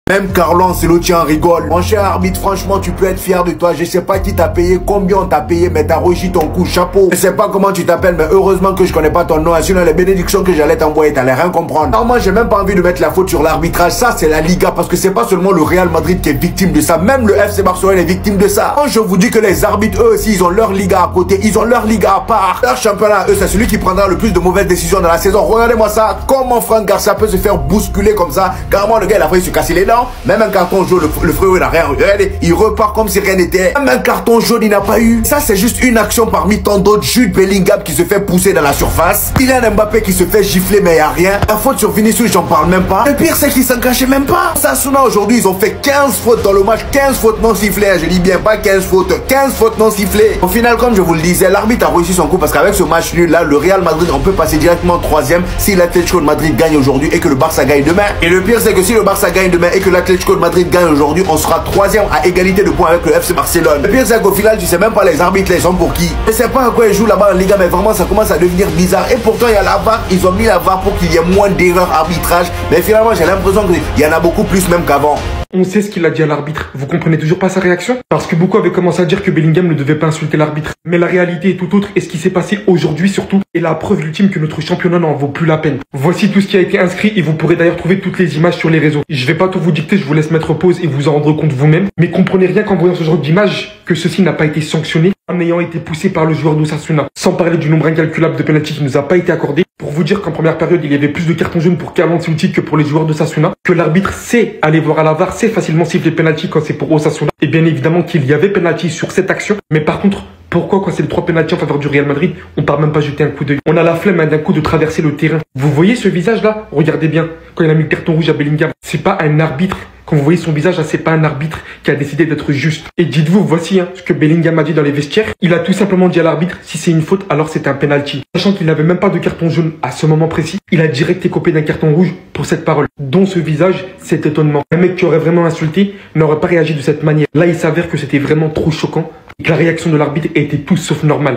Même Carlo Ancelotti en rigole. Mon cher arbitre, franchement, tu peux être fier de toi. Je sais pas qui t'a payé, combien on t'a payé, mais t'as réussi ton coup, chapeau. Je sais pas comment tu t'appelles, mais heureusement que je connais pas ton nom. Sinon, les bénédictions que j'allais t'envoyer, t'allais rien comprendre. Alors moi, j'ai même pas envie de mettre la faute sur l'arbitrage. Ça, c'est la Liga, parce que c'est pas seulement le Real Madrid qui est victime de ça. Même le FC Barcelone est victime de ça. Quand je vous dis que les arbitres, eux aussi, ils ont leur Liga à côté. Ils ont leur Liga à part. Leur championnat, eux, c'est celui qui prendra le plus de mauvaises décisions dans la saison. Regardez-moi ça. Comment Franck Garcia peut se faire bousculer comme ça. Carrément, le gars, il a failli se casser les dents. Même un carton jaune, le frérot, il a rien. Regardez, il repart comme si rien n'était. Même un carton jaune, il n'a pas eu. Ça, c'est juste une action parmi tant d'autres. Jude Bellingham qui se fait pousser dans la surface. Kylian Mbappé qui se fait gifler, mais il n'y a rien. La faute sur Vinicius, j'en parle même pas. Le pire, c'est qu'ils s'en cachaient même pas. Osasuna, aujourd'hui, ils ont fait 15 fautes dans le match. 15 fautes non sifflées. Je dis bien pas 15 fautes. 15 fautes non sifflées. Au final, comme je vous le disais, l'arbitre a réussi son coup parce qu'avec ce match nul là, le Real Madrid, on peut passer directement 3e si l'Atlético de Madrid gagne aujourd'hui et que le Barça gagne demain. Et le pire, c'est que si le Barça gagne demain et que l'Atlético de Madrid gagne aujourd'hui, on sera 3e à égalité de points avec le FC Barcelone. Le pire, c'est qu'au final, tu sais même pas les arbitres, ils sont pour qui. Je sais pas à quoi ils jouent là-bas en Liga, mais vraiment, ça commence à devenir bizarre. Et pourtant, il y a la VAR. Ils ont mis la VAR pour qu'il y ait moins d'erreurs arbitrage. Mais finalement, j'ai l'impression qu'il y en a beaucoup plus même qu'avant. On sait ce qu'il a dit à l'arbitre. Vous comprenez toujours pas sa réaction? Parce que beaucoup avaient commencé à dire que Bellingham ne devait pas insulter l'arbitre. Mais la réalité est tout autre et ce qui s'est passé aujourd'hui surtout est la preuve ultime que notre championnat n'en vaut plus la peine. Voici tout ce qui a été inscrit et vous pourrez d'ailleurs trouver toutes les images sur les réseaux. Je vais pas tout vous dicter, je vous laisse mettre pause et vous en rendre compte vous-même. Mais comprenez rien qu'en voyant ce genre d'images que ceci n'a pas été sanctionné en ayant été poussé par le joueur d'Osasuna. Sans parler du nombre incalculable de pénaltys qui nous a pas été accordé. Pour vous dire qu'en première période, il y avait plus de cartons jaunes pour Carlo Ancelotti que pour les joueurs de Osasuna, que l'arbitre sait aller voir à la VAR, sait facilement siffler penalty quand c'est pour Osasuna, et bien évidemment qu'il y avait penalty sur cette action, mais par contre, pourquoi quand c'est les 3 penaltys en faveur du Real Madrid, on part même pas jeter un coup d'œil? On a la flemme d'un coup de traverser le terrain. Vous voyez ce visage là? Regardez bien, quand il a mis le carton rouge à Bellingham, c'est pas un arbitre. Quand vous voyez son visage, là, c'est pas un arbitre qui a décidé d'être juste. Et dites-vous, voici ce que Bellingham a dit dans les vestiaires. Il a tout simplement dit à l'arbitre, si c'est une faute, alors c'est un penalty. Sachant qu'il n'avait même pas de carton jaune à ce moment précis, il a direct écopé d'un carton rouge pour cette parole. Dont ce visage, cet étonnement. Un mec qui aurait vraiment insulté n'aurait pas réagi de cette manière. Là, il s'avère que c'était vraiment trop choquant et que la réaction de l'arbitre était tout sauf normale.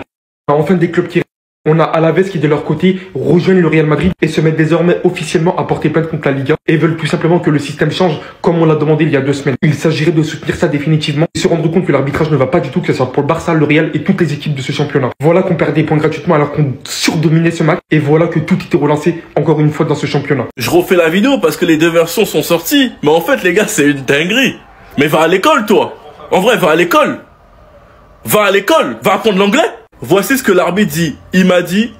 Enfin, des clubs qui... On a Alaves qui de leur côté rejoignent le Real Madrid et se mettent désormais officiellement à porter plainte contre la Liga et veulent tout simplement que le système change comme on l'a demandé il y a 2 semaines. Il s'agirait de soutenir ça définitivement et se rendre compte que l'arbitrage ne va pas du tout, que ce soit pour le Barça, le Real et toutes les équipes de ce championnat. Voilà qu'on perd des points gratuitement alors qu'on surdominait ce match et voilà que tout était relancé encore une fois dans ce championnat. Je refais la vidéo parce que les 2 versions sont sorties, mais en fait les gars c'est une dinguerie. Mais va à l'école toi. En vrai va à l'école. Va à l'école, va apprendre l'anglais. Voici ce que l'arbitre dit. Il m'a dit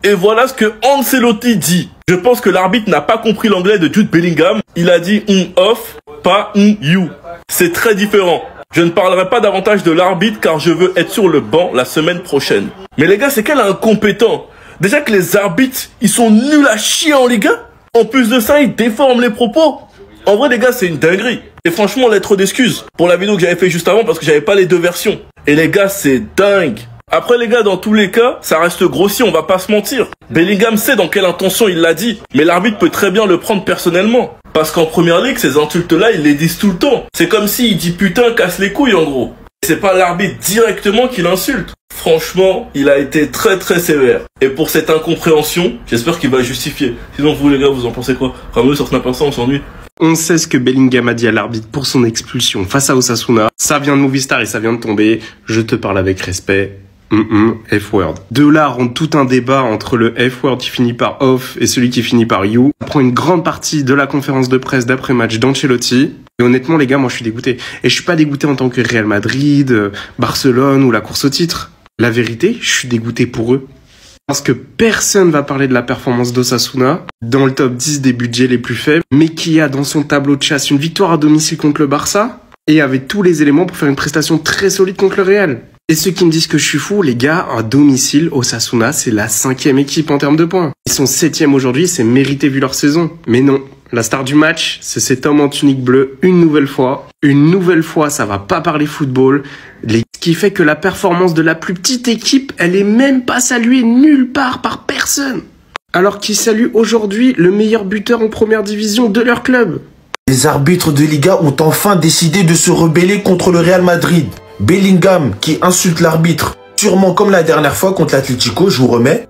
Et voilà ce que Ancelotti dit. Je pense que l'arbitre n'a pas compris l'anglais de Jude Bellingham. Il a dit off, pas you. C'est très différent. Je ne parlerai pas davantage de l'arbitre car je veux être sur le banc la semaine prochaine. Mais les gars, c'est quel incompétent. Déjà que les arbitres, ils sont nuls à chier en Ligue 1. En plus de ça, ils déforment les propos. En vrai, les gars, c'est une dinguerie. Et franchement, lettre d'excuse pour la vidéo que j'avais fait juste avant parce que j'avais pas les 2 versions. Et les gars, c'est dingue. Après les gars, dans tous les cas, ça reste grossier, on va pas se mentir. Bellingham sait dans quelle intention il l'a dit, mais l'arbitre peut très bien le prendre personnellement. Parce qu'en première ligue, ces insultes-là, ils les disent tout le temps. C'est comme s'il dit putain, casse les couilles en gros. C'est pas l'arbitre directement qui l'insulte. Franchement, il a été très très sévère. Et pour cette incompréhension, j'espère qu'il va justifier. Sinon vous les gars, vous en pensez quoi? Rameux sur Snap Insta, on s'ennuie. On sait ce que Bellingham a dit à l'arbitre pour son expulsion face à Osasuna. Ça vient de Movistar et ça vient de tomber. Je te parle avec respect. F-word. De là rentre tout un débat entre le F-word qui finit par off et celui qui finit par you. On prend une grande partie de la conférence de presse d'après-match d'Ancelotti. Et honnêtement, les gars, moi je suis dégoûté. Et je suis pas dégoûté en tant que Real Madrid, Barcelone ou la course au titre. La vérité, je suis dégoûté pour eux. Parce que personne va parler de la performance d'Osasuna dans le top 10 des budgets les plus faibles, mais qui a dans son tableau de chasse une victoire à domicile contre le Barça et avait tous les éléments pour faire une prestation très solide contre le Real. Et ceux qui me disent que je suis fou, les gars, à domicile, Osasuna, c'est la 5e équipe en termes de points. Ils sont 7e aujourd'hui, c'est mérité vu leur saison. Mais non, la star du match, c'est cet homme en tunique bleue, une nouvelle fois. Une nouvelle fois, ça va pas parler football. Ce qui fait que la performance de la plus petite équipe, elle est même pas saluée nulle part par personne. Alors qu'ils saluent aujourd'hui le meilleur buteur en première division de leur club. Les arbitres de Liga ont enfin décidé de se rebeller contre le Real Madrid. Bellingham qui insulte l'arbitre, sûrement comme la dernière fois contre l'Atlético, je vous remets.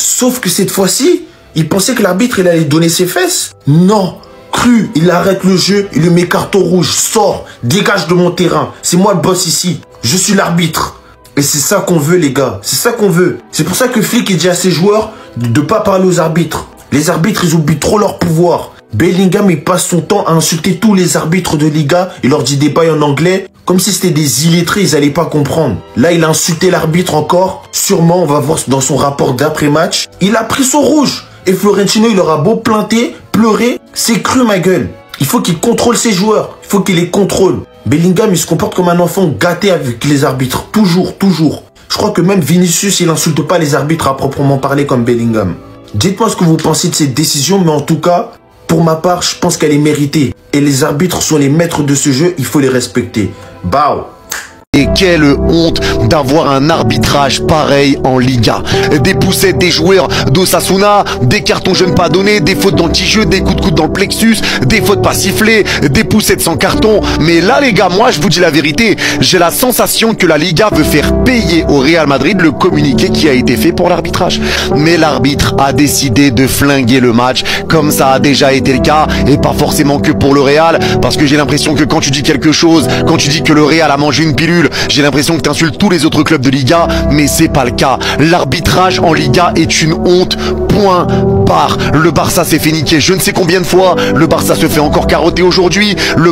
Sauf que cette fois-ci, il pensait que l'arbitre, il allait donner ses fesses. Non, cru, il arrête le jeu, il lui met carton rouge, sort, dégage de mon terrain. C'est moi le boss ici, je suis l'arbitre. Et c'est ça qu'on veut les gars, c'est ça qu'on veut. C'est pour ça que Flick il dit à ses joueurs de ne pas parler aux arbitres. Les arbitres, ils oublient trop leur pouvoir. Bellingham, il passe son temps à insulter tous les arbitres de Liga. Il leur dit des bails en anglais, comme si c'était des illettrés, ils allaient pas comprendre. Là, il a insulté l'arbitre encore. Sûrement, on va voir dans son rapport d'après-match. Il a pris son rouge. Et Florentino, il aura beau planter, pleurer, c'est cru ma gueule. Il faut qu'il contrôle ses joueurs. Il faut qu'il les contrôle. Bellingham, il se comporte comme un enfant gâté avec les arbitres. Toujours, toujours. Je crois que même Vinicius, il n'insulte pas les arbitres à proprement parler comme Bellingham. Dites-moi ce que vous pensez de cette décision, mais en tout cas, pour ma part, je pense qu'elle est méritée. Et les arbitres sont les maîtres de ce jeu, il faut les respecter. Bao! Et quelle honte d'avoir un arbitrage pareil en Liga. Des poussettes des joueurs d'Osasuna, des cartons jaunes pas donnés, des fautes d'anti-jeu, des coups de coude dans le plexus, des fautes pas sifflées, des poussettes sans carton. Mais là les gars, moi je vous dis la vérité, j'ai la sensation que la Liga veut faire payer au Real Madrid le communiqué qui a été fait pour l'arbitrage. Mais l'arbitre a décidé de flinguer le match, comme ça a déjà été le cas, et pas forcément que pour le Real, parce que j'ai l'impression que quand tu dis quelque chose, quand tu dis que le Real a mangé une pilule, j'ai l'impression que tu insultes tous les autres clubs de Liga, mais c'est pas le cas. L'arbitrage en Liga est une honte, point barre. Le Barça s'est fait niquer je ne sais combien de fois, le Barça se fait encore carotter aujourd'hui, le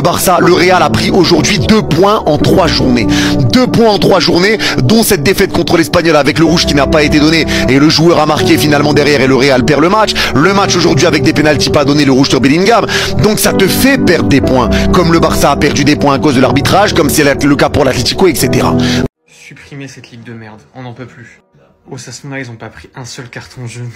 Real a pris aujourd'hui 2 points en 3 journées. 2 points en 3 journées, dont cette défaite contre l'Espagnol avec le rouge qui n'a pas été donné, et le joueur a marqué finalement derrière et le Real perd le match. Le match aujourd'hui avec des pénaltys pas donnés, le rouge sur Bellingham. Donc ça te fait perdre des points, comme le Barça a perdu des points à cause de l'arbitrage, comme c'est le cas pour l'Atlético, etc. Supprimer cette ligue de merde, on n'en peut plus. Osasuna, ils ont pas pris un seul carton jaune.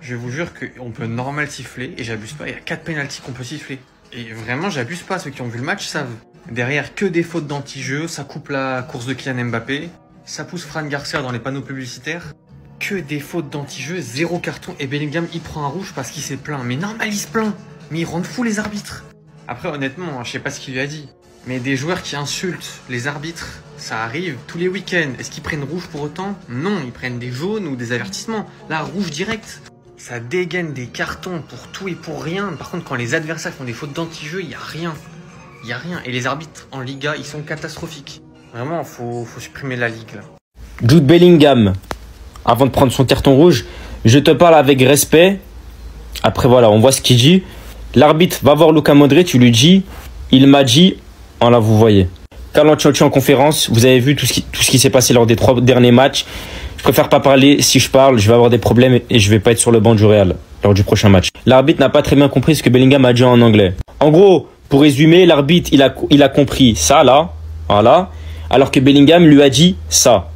Je vous jure qu'on peut normal siffler, et j'abuse pas, il y a 4 pénaltys qu'on peut siffler. Et vraiment, j'abuse pas, ceux qui ont vu le match savent. Derrière, que des fautes d'anti-jeu, ça coupe la course de Kylian Mbappé, ça pousse Fran Garcia dans les panneaux publicitaires. Que des fautes d'anti-jeu, 0 carton, et Bellingham, il prend un rouge parce qu'il s'est plaint. Mais normal, il se plaint, mais ils rendent fou les arbitres. Après, honnêtement, je sais pas ce qu'il lui a dit. Mais des joueurs qui insultent les arbitres, ça arrive tous les week-ends. Est-ce qu'ils prennent rouge pour autant? Non, ils prennent des jaunes ou des avertissements. Là, rouge direct. Ça dégaine des cartons pour tout et pour rien. Par contre, quand les adversaires font des fautes d'anti-jeu, il y a rien. Il y a rien. Et les arbitres en Liga, ils sont catastrophiques. Vraiment, faut supprimer la ligue là. Jude Bellingham, avant de prendre son carton rouge, je te parle avec respect. Après voilà, on voit ce qu'il dit. L'arbitre va voir Luka Modric, tu lui dis, il m'a dit... Là, vous voyez. Carlo Ancelotti en conférence, vous avez vu tout ce qui s'est passé lors des 3 derniers matchs. Je préfère pas parler. Si je parle, je vais avoir des problèmes et je vais pas être sur le banc du Real lors du prochain match. L'arbitre n'a pas très bien compris ce que Bellingham a dit en anglais. En gros, pour résumer, l'arbitre, il a compris ça, là. Voilà. Alors que Bellingham lui a dit ça.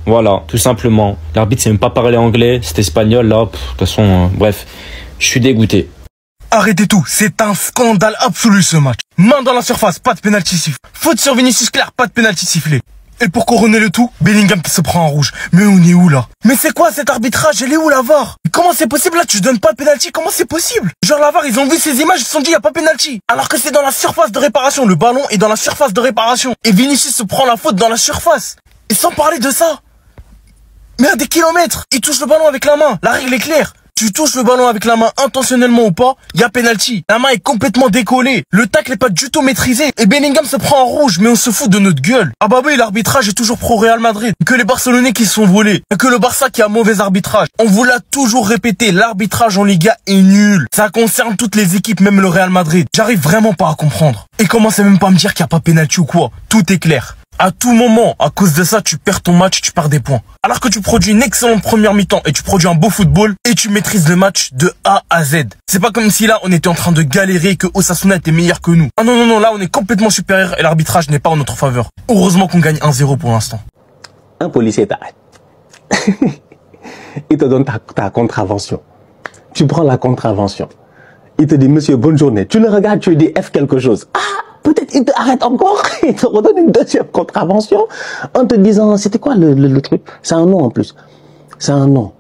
Voilà, tout simplement. L'arbitre sait même pas parler anglais. C'est espagnol, là. De toute façon, bref. Je suis dégoûté. Arrêtez tout, c'est un scandale absolu ce match. Main dans la surface, pas de pénalty sifflé. Faute sur Vinicius clair, pas de pénalty sifflé. Et pour couronner le tout, Bellingham se prend en rouge. Mais on est où là? Mais c'est quoi cet arbitrage? Elle est où la VAR? Comment c'est possible là? Tu donnes pas de pénalty? Comment c'est possible? Genre la VAR, ils ont vu ces images, ils se sont dit y a pas pénalty. Alors que c'est dans la surface de réparation, le ballon est dans la surface de réparation. Et Vinicius se prend la faute dans la surface. Et sans parler de ça, mais à des kilomètres, il touche le ballon avec la main. La règle est claire. Tu touches le ballon avec la main intentionnellement ou pas, il y a pénalty. La main est complètement décollée. Le tacle est pas du tout maîtrisé. Et Bellingham se prend en rouge, mais on se fout de notre gueule. Ah bah oui, l'arbitrage est toujours pro Real Madrid. Que les Barcelonais qui se sont volés. Et que le Barça qui a mauvais arbitrage. On vous l'a toujours répété, l'arbitrage en Liga est nul. Ça concerne toutes les équipes, même le Real Madrid. J'arrive vraiment pas à comprendre. Et commencez même pas à me dire qu'il n'y a pas pénalty ou quoi. Tout est clair. À tout moment, à cause de ça, tu perds ton match, tu perds des points. Alors que tu produis une excellente première mi-temps et tu produis un beau football et tu maîtrises le match de A à Z. C'est pas comme si là, on était en train de galérer et que Osasuna était meilleur que nous. Ah non, non, non, là, on est complètement supérieur et l'arbitrage n'est pas en notre faveur. Heureusement qu'on gagne 1-0 pour l'instant. Un policier t'arrête. Il te donne ta contravention. Tu prends la contravention. Il te dit, monsieur, bonne journée. Tu le regardes, tu lui dis F quelque chose. Ah! Peut-être il te arrête encore, il te redonne une deuxième contravention en te disant, c'était quoi le truc? C'est un nom en plus. C'est un nom.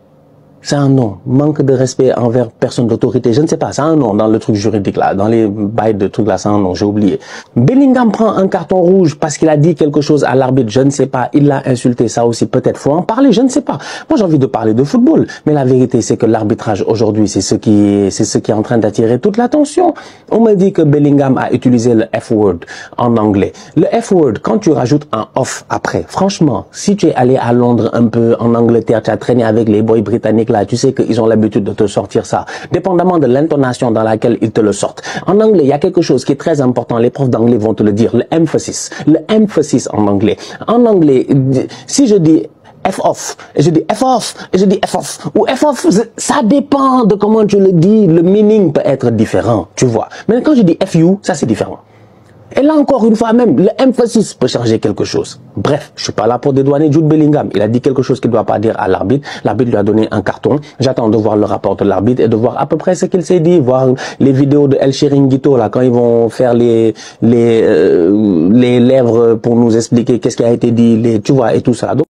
C'est un nom. Manque de respect envers personne d'autorité. Je ne sais pas. C'est un nom dans le truc juridique là. Dans les bails de trucs là, c'est un nom. J'ai oublié. Bellingham prend un carton rouge parce qu'il a dit quelque chose à l'arbitre. Je ne sais pas. Il l'a insulté. Ça aussi, peut-être. Faut en parler. Je ne sais pas. Moi, j'ai envie de parler de football. Mais la vérité, c'est que l'arbitrage aujourd'hui, c'est ce qui est en train d'attirer toute l'attention. On me dit que Bellingham a utilisé le F-word en anglais. Le F-word, quand tu rajoutes un off après, franchement, si tu es allé à Londres un peu, en Angleterre, tu as traîné avec les boys britanniques là, tu sais qu'ils ont l'habitude de te sortir ça, dépendamment de l'intonation dans laquelle ils te le sortent. En anglais, il y a quelque chose qui est très important, les profs d'anglais vont te le dire, le emphasis en anglais. En anglais, si je dis F-off, et je dis F-off, et je dis F-off, ou F-off, ça dépend de comment tu le dis, le meaning peut être différent, tu vois. Mais quand je dis F-you, ça c'est différent. Et là encore une fois même, le emphasis peut changer quelque chose. Bref, je suis pas là pour dédouaner Jude Bellingham. Il a dit quelque chose qu'il doit pas dire à l'arbitre. L'arbitre lui a donné un carton. J'attends de voir le rapport de l'arbitre et de voir à peu près ce qu'il s'est dit, voir les vidéos de El Chiringuito là quand ils vont faire les lèvres pour nous expliquer qu'est-ce qui a été dit, tu vois, et tout ça. Donc,